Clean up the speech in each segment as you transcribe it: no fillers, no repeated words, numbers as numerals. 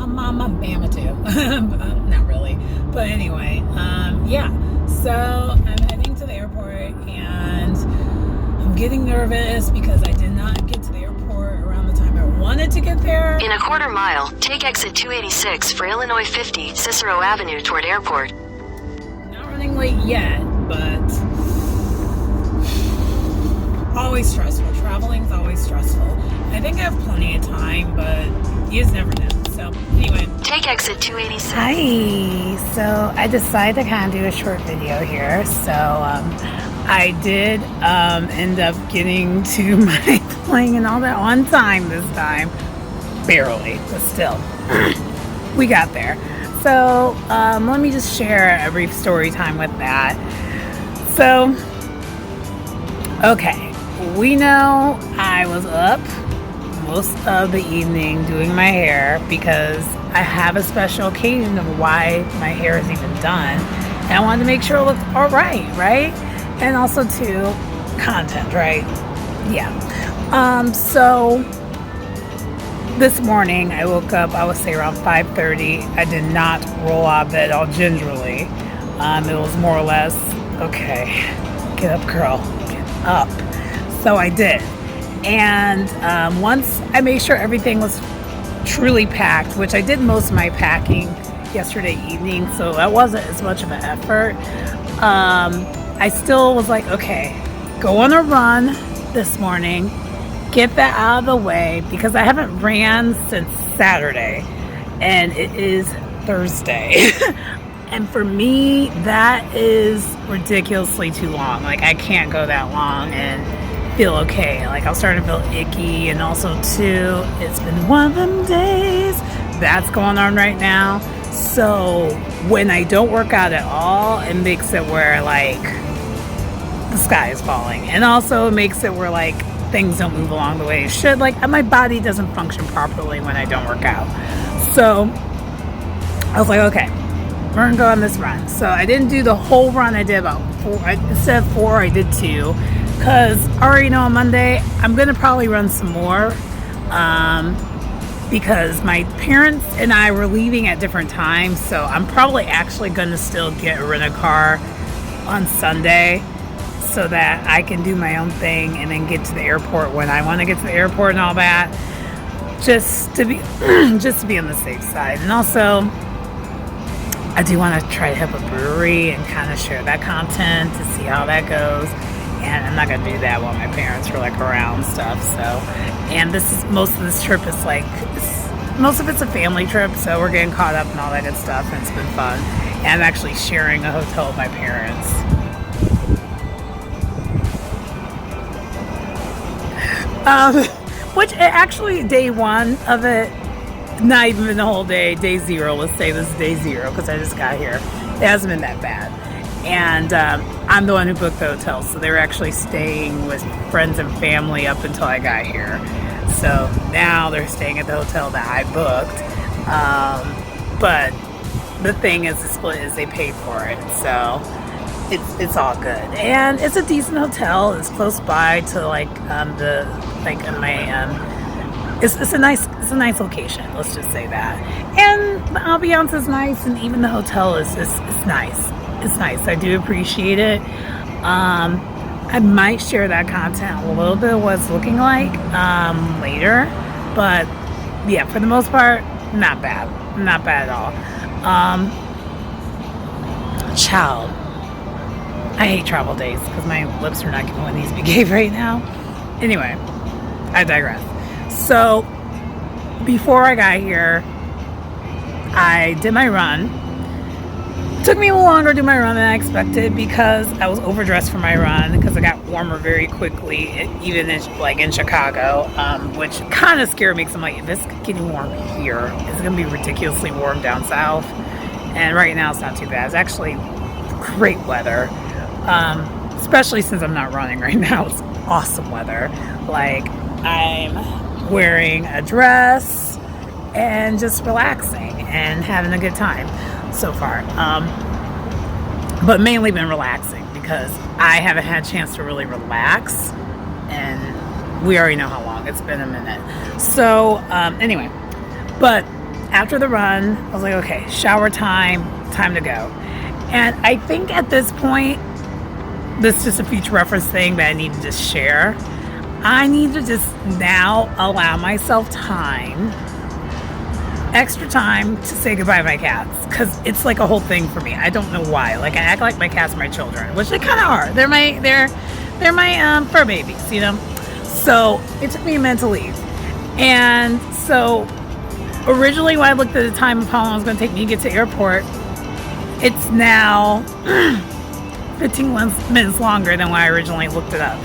I'm Bama too. Not really. But anyway, yeah. So I'm heading to the airport and I'm getting nervous because I did not get to the airport around the time I wanted to get there. In a quarter mile, take exit 286 for Illinois 50, Cicero Avenue toward airport. Not running late yet, but always stressful. Traveling's always stressful. I think I have plenty of time, but you just never know. So anyway, take exit 286. Hi. So I decided to kind of do a short video here. So I did end up getting to my plane and all that on time this time. Barely, but still, we got there. So let me just share a brief story time with that. So, okay, we know I was up most of the evening doing my hair because I have a special occasion of why my hair is even done, and I wanted to make sure it looked all right, and also too, content, right? Yeah. So this morning I woke up, I would say around 5:30. I did not roll out of bed all gingerly. It was more or less, okay, get up, girl, get up. So I did. And once I made sure everything was truly packed, which I did most of my packing yesterday evening, so that wasn't as much of an effort. I still was like, okay, go on a run this morning, get that out of the way, because I haven't ran since Saturday, and it is Thursday. And for me, that is ridiculously too long. Like, I can't go that long and feel okay. Like, I'm starting to feel icky, and also too, it's been one of them days that's going on right now. So when I don't work out at all, it makes it where like the sky is falling, and also it makes it where like things don't move along the way it should. Like, my body doesn't function properly when I don't work out. So I was like, okay, we're gonna go on this run. So I didn't do the whole run. I did about 4. Instead of 4, I did 2. Because I already know on Monday, I'm going to probably run some more. Because my parents and I were leaving at different times. So I'm probably actually going to still rent a car on Sunday, so that I can do my own thing and then get to the airport when I want to get to the airport and all that. Just to be on the safe side. And also, I do want to try to hit a brewery and kind of share that content to see how that goes. And I'm not going to do that while my parents are like around stuff. So, and most of this trip is like, most of it's a family trip. So we're getting caught up and all that good stuff. And it's been fun. And I'm actually sharing a hotel with my parents. Which actually day 1 of it, not even the whole day, day 0, let's say this is day 0 because I just got here. It hasn't been that bad. And I'm the one who booked the hotel, so they were actually staying with friends and family up until I got here. So now they're staying at the hotel that I booked. But the thing is, the split is they paid for it, so it's all good. And it's a decent hotel. It's close by to it's a nice location. Let's just say that. And the ambiance is nice, and even the hotel is nice. It's nice. I do appreciate it. I might share that content a little bit of what it's looking like later, but yeah, for the most part, not bad at all. Child, I hate travel days because my lips are not giving what needs to be gave right now. Anyway, I digress. So before I got here, I did my run. It took me a little longer to do my run than I expected because I was overdressed for my run because it got warmer very quickly, even in Chicago, which kind of scared me because I'm like, if it's getting warm here, it's going to be ridiculously warm down south. And right now it's not too bad. It's actually great weather, especially since I'm not running right now. It's awesome weather. Like, I'm wearing a dress and just relaxing and having a good time so far, but mainly been relaxing because I haven't had a chance to really relax, and we already know how long it's been a minute. So anyway, but after the run, I was like, okay, shower time, time to go. And I think at this point, this is just a future reference thing that I need to just share. I need to just now allow myself time, extra time to say goodbye to my cats, because it's like a whole thing for me. I don't know why. Like, I act like my cats are my children, which they kind of are. They're my fur babies, you know. So it took me a minute to leave, and so originally when I looked at the time of how long it was going to take me to get to the airport, it's now 15 minutes longer than when I originally looked it up.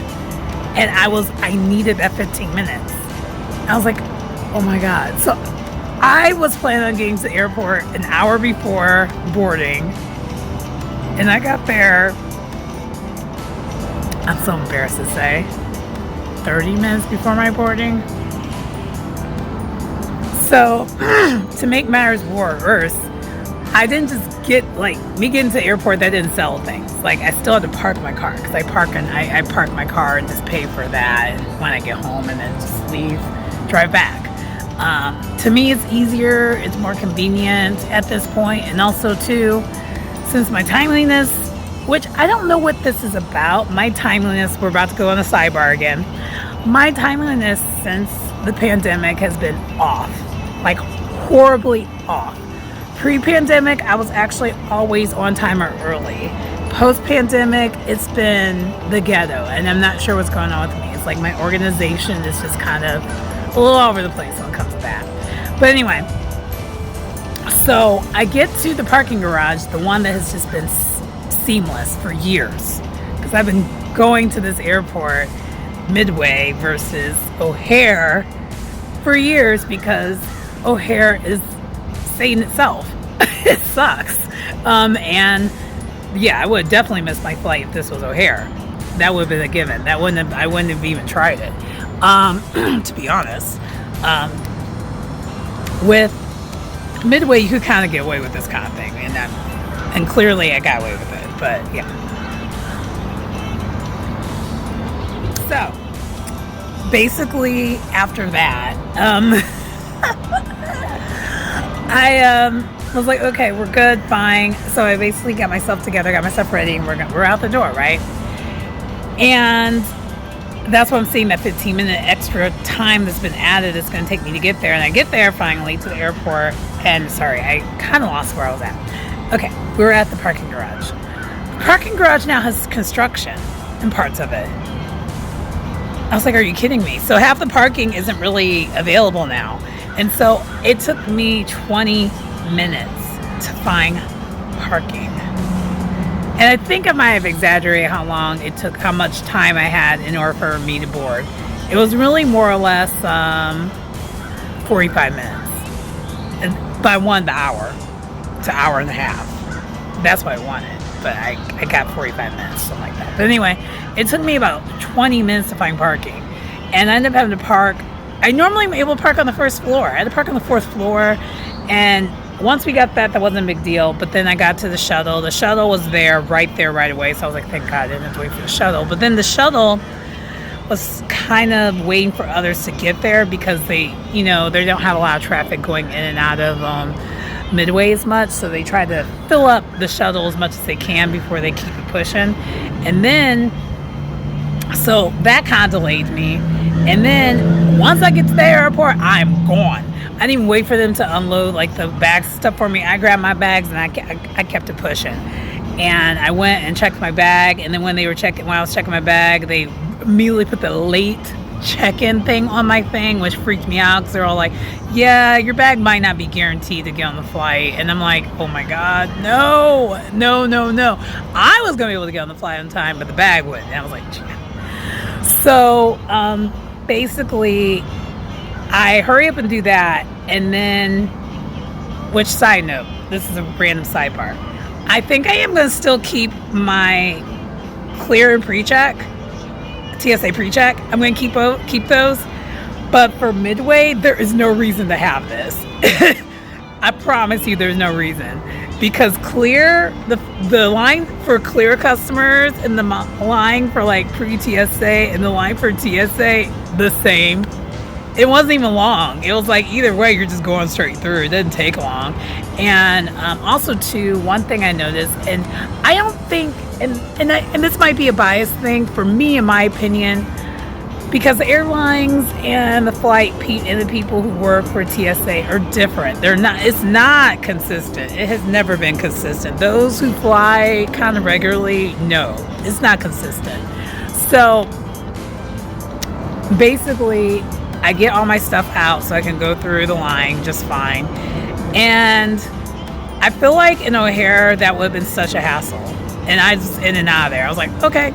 And I needed that 15 minutes. I was like, oh my God. So I was planning on getting to the airport an hour before boarding. And I got there, I'm so embarrassed to say, 30 minutes before my boarding. So to make matters worse, I didn't just me getting to the airport, that didn't settle things. Like, I still had to park my car, because I park my car and just pay for that when I get home, and then just drive back. To me, it's easier, it's more convenient at this point. And also too, since my timeliness, which I don't know what this is about, my timeliness, we're about to go on a sidebar again. My timeliness since the pandemic has been off, like horribly off. Pre-pandemic, I was actually always on time or early. Post-pandemic, it's been the ghetto, and I'm not sure what's going on with me. It's like my organization is just kind of a little all over the place when it comes to that. But anyway, so I get to the parking garage, the one that has just been seamless for years, because I've been going to this airport, Midway versus O'Hare, for years, because O'Hare is Satan itself. It sucks. And yeah, I would have definitely missed my flight if this was O'Hare. That would have been a given. I wouldn't have even tried it. To be honest. With Midway, you could kind of get away with this kind of thing, and clearly I got away with it. But yeah. So basically, after that, I was like, okay, we're good, fine. So I basically got myself together, got myself ready, and we're out the door, right? And that's what I'm seeing, that 15-minute extra time that's been added is going to take me to get there. And I get there finally to the airport, and sorry, I kind of lost where I was at. Okay, we were at the parking garage. The parking garage now has construction in parts of it. I was like, are you kidding me? So half the parking isn't really available now. And so it took me 20 minutes to find parking. And I think I might have exaggerated how long it took, how much time I had in order for me to board. It was really more or less 45 minutes. And but I wanted the hour to hour and a half. That's what I wanted. But I got 45 minutes, something like that. But anyway, it took me about 20 minutes to find parking. And I ended up having to park. I normally am able to park on the first floor. I had to park on the fourth floor. And once we got that wasn't a big deal. But then I got to the shuttle. The shuttle was right away. So I was like, thank God I didn't have to wait for the shuttle. But then the shuttle was kind of waiting for others to get there, because they don't have a lot of traffic going in and out of Midway as much. So they try to fill up the shuttle as much as they can before they keep it pushing. And then, so that kind of delayed me. And then once I get to the airport, I'm gone. I didn't even wait for them to unload like the bags and stuff for me. I grabbed my bags and I kept it pushing. And I went and checked my bag. And then when I was checking my bag, they immediately put the late check-in thing on my thing, which freaked me out, because they're all like, yeah, your bag might not be guaranteed to get on the flight. And I'm like, oh my God, no. I was going to be able to get on the flight on time, but the bag wouldn't. And I was like, gee. So basically, I hurry up and do that. And then, which side note, this is a random sidebar. I think I am going to still keep my clear and pre-check, TSA pre-check. I'm going to keep those. But for Midway, there is no reason to have this. I promise you there's no reason. Because clear, the line for clear customers and the line for like pre-TSA and the line for TSA, the same. it wasn't even long. It was like either way, you're just going straight through. It didn't take long. And also, too, one thing I noticed, and I don't think, and this might be a biased thing for me, in my opinion, because the airlines and the and the people who work for TSA are different. It's not consistent. It has never been consistent. Those who fly kind of regularly, no, it's not consistent. So basically, I get all my stuff out so I can go through the line just fine. And I feel like in O'Hare, that would have been such a hassle. And I just in and out of there. I was like, okay.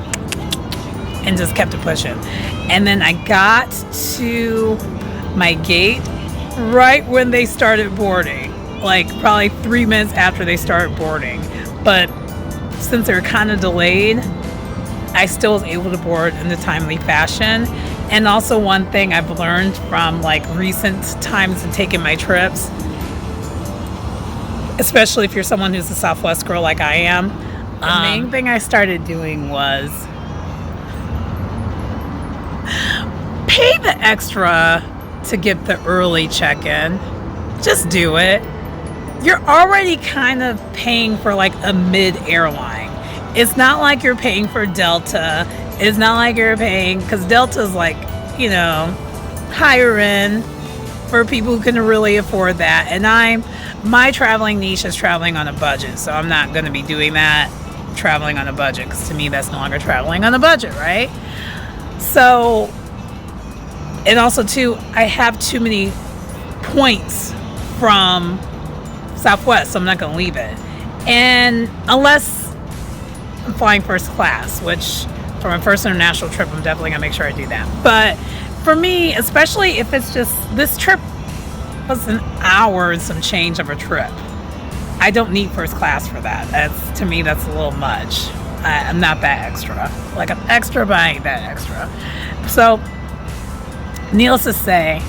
And just kept it pushing. And then I got to my gate right when they started boarding. Like probably 3 minutes after they started boarding. But since they were kind of delayed, I still was able to board in a timely fashion. And also one thing I've learned from like recent times in taking my trips, especially if you're someone who's a Southwest girl like I am, the main thing I started doing was pay the extra to get the early check-in. Just do it. You're already kind of paying for like a mid-airline. It's not like you're paying for Delta. It's not like you're paying, because Delta's like, you know, higher end for people who can really afford that. And my traveling niche is traveling on a budget, so I'm not going to be doing that, traveling on a budget, because to me that's no longer traveling on a budget, right? So, and also too, I have too many points from Southwest, so I'm not going to leave it. And unless I'm flying first class, which for my first international trip, I'm definitely going to make sure I do that. But for me, especially if it's just, this trip was an hour and some change of a trip. I don't need first class for that. To me, that's a little much. I'm not that extra. Like, I'm extra, but I ain't that extra. So, needless to say,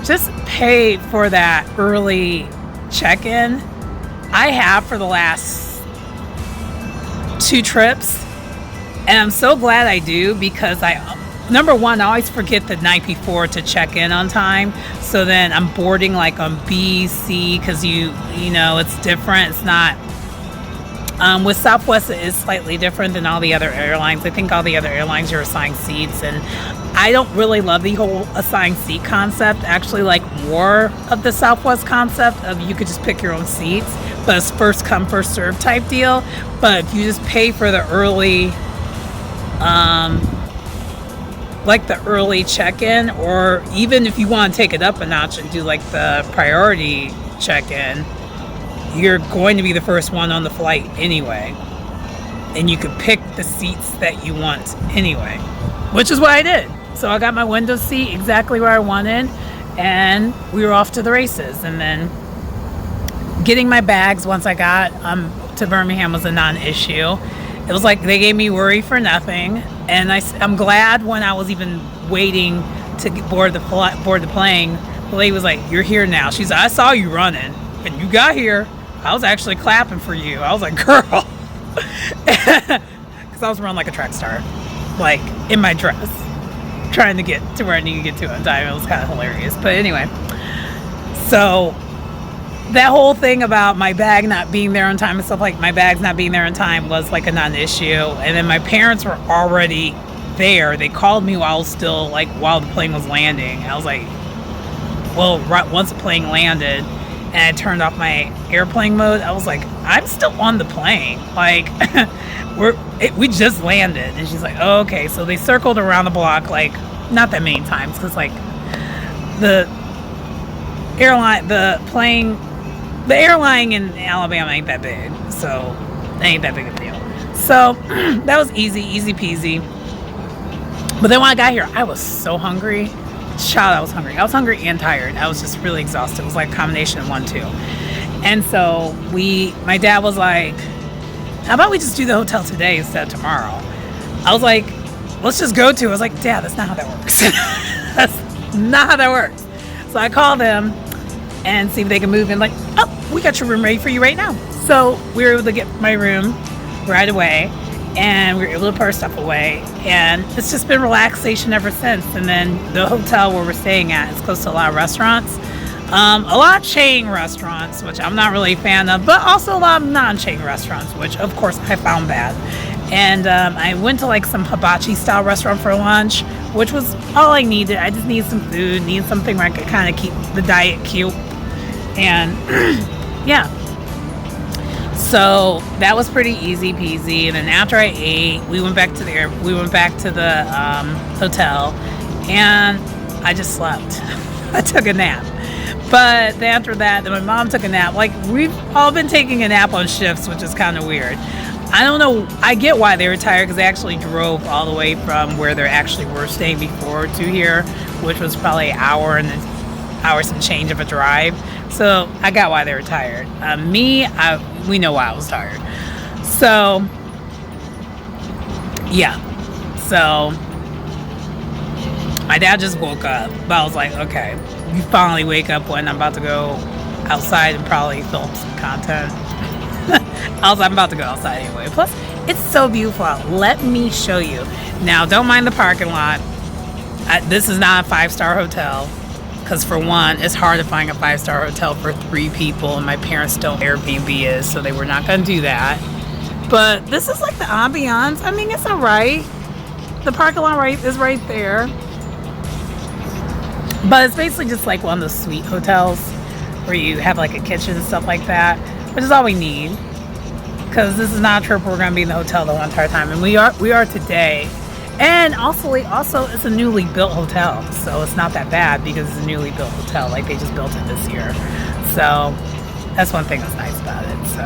just pay for that early check-in. I have for the last 2 trips, and I'm so glad I do, because number one, I always forget the night before to check in on time. So then I'm boarding like on B, C, because you know, it's different. It's not, with Southwest, it is slightly different than all the other airlines. I think all the other airlines, you're assigned seats, and I don't really love the whole assigned seat concept. I actually like more of the Southwest concept of you could just pick your own seats, but it's first come, first serve type deal. But if you just pay for the early, like the early check-in, or even if you want to take it up a notch and do like the priority check-in, you're going to be the first one on the flight anyway, and you can pick the seats that you want anyway, which is what I did. So I got my window seat exactly where I wanted, and we were off to the races. And then getting my bags once I got to Birmingham was a non-issue. It was like they gave me worry for nothing. And I'm glad when I was even waiting to board the plane, the lady was like, "You're here now." She's like, "I saw you running and you got here. I was actually clapping for you." I was like, "Girl." Because I was running like a track star, like in my dress, trying to get to where I need to get to on time. It was kind of hilarious. But anyway, so that whole thing about my bag not being there on time and stuff, like my bags not being there on time, was like a non-issue. And then my parents were already there. They called me while the plane was landing. I was like, well, right once the plane landed and I turned off my airplane mode, I was like, I'm still on the plane. Like, we just landed. And she's like, oh, okay. So they circled around the block, like, not that many times, because like the airline in Alabama ain't that big, so it ain't that big a deal. So that was easy peasy. But then when I got here, I was so hungry. Child, I was hungry. I was hungry and tired. I was just really exhausted. It was like a combination of 1, 2. And so my dad was like, how about we just do the hotel today instead of tomorrow? I was like, let's just go to. I was like, Dad, that's not how that works. That's not how that works. So I called them and see if they can move in. Like, oh, we got your room ready for you right now. So we were able to get my room right away. and we were able to put our stuff away, and it's just been relaxation ever since. And then the hotel where we're staying at is close to a lot of restaurants, a lot of chain restaurants, which I'm not really a fan of, but also a lot of non-chain restaurants, which of course I found bad. And I went to like some hibachi style restaurant for lunch, which was all I needed. I just needed some food, needed something where I could kind of keep the diet cute, and yeah. So that was pretty easy peasy. And then after I ate, we went back to the hotel, and I just slept. I took a nap. But then after that, then my mom took a nap. Like, we've all been taking a nap on shifts, which is kind of weird. I don't know. I get why they were tired, because they actually drove all the way from where they actually were staying before to here, which was probably an hour and some change of a drive. So I got why they were tired. We know why I was tired. So yeah. So my dad just woke up, but I was like, okay, you finally wake up when I'm about to go outside and probably film some content. I'm about to go outside anyway. Plus, it's so beautiful out. Let me show you. Now, don't mind the parking lot. This is not a 5-star hotel, because for one, it's hard to find a 5-star hotel for 3 people, and my parents don't know Airbnb is, so they were not going to do that. But this is like the ambiance. I mean, it's all right. The parking lot is right there. But it's basically just like one of those suite hotels where you have like a kitchen and stuff like that, which is all we need, because this is not a trip where we're going to be in the hotel the whole entire time. And we are today. And also it's a newly built hotel, so it's not that bad, because it's a newly built hotel. Like, they just built it this year. So that's one thing that's nice about it. So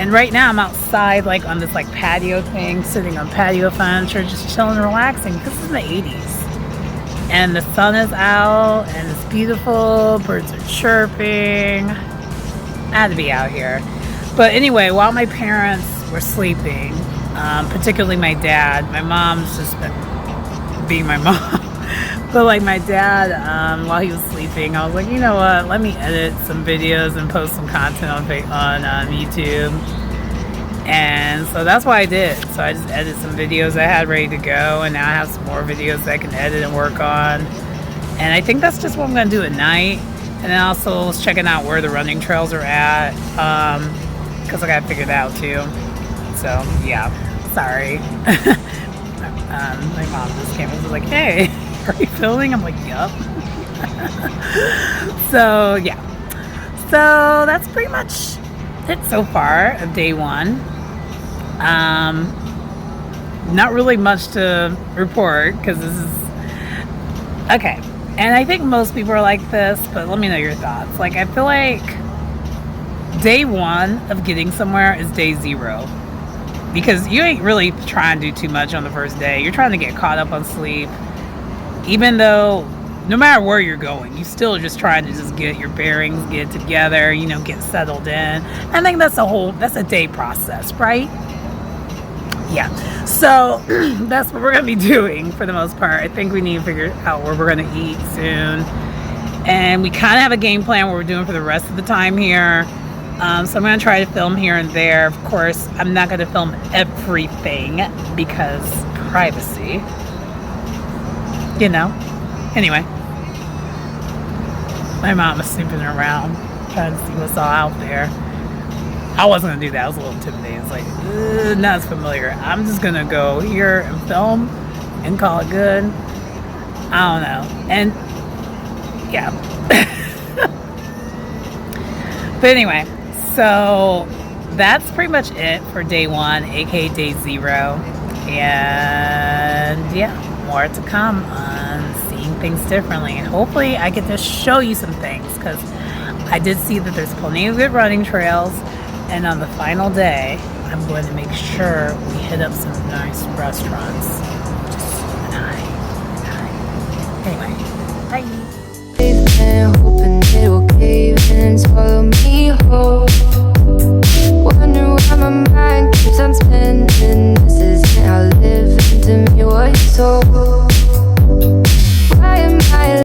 and right now I'm outside, like on this like patio thing, sitting on patio furniture, just chilling and relaxing, because it's in the 80s. And the sun is out, and it's beautiful. Birds are chirping. I had to be out here. But anyway, while my parents were sleeping, particularly my dad, my mom's just been being my mom. But like my dad, while he was sleeping, I was like, you know what? Let me edit some videos and post some content on YouTube. And so that's what I did. So I just edited some videos I had ready to go, and now I have some more videos that I can edit and work on. And I think that's just what I'm going to do at night. And then also I was checking out where the running trails are at, because I got to figure that out too. So yeah, sorry. My mom just came and was like, hey, are you filming? I'm like, yup. So yeah. So that's pretty much it so far of day 1. Not really much to report, because this is okay. And I think most people are like this, but let me know your thoughts. Like, I feel like day 1 of getting somewhere is day 0, because you ain't really trying to do too much on the first day. You're trying to get caught up on sleep, even though no matter where you're going, you still just trying to just get your bearings, get it together, get settled in. I think that's a day process, right? Yeah. So that's what we're going to be doing for the most part. I think we need to figure out where we're going to eat soon. And we kind of have a game plan what we're doing for the rest of the time here. So I'm going to try to film here and there. Of course, I'm not going to film everything, because privacy. Anyway. My mom was snooping around, trying to see what's all out there. I wasn't going to do that. I was a little intimidated. It's like, not as familiar. I'm just going to go here and film and call it good. I don't know. And, yeah. But anyway, so that's pretty much it for day 1, aka day 0. And, yeah, more to come on seeing things differently. And hopefully I get to show you some things, because I did see that there's plenty of good running trails. And on the final day, I'm going to make sure we hit up some nice restaurants. Just you and I. Anyway, bye. Hoping it will cave and swallow me whole. Wonder why my mind keeps on spinning. This isn't how living to me was told. Why am I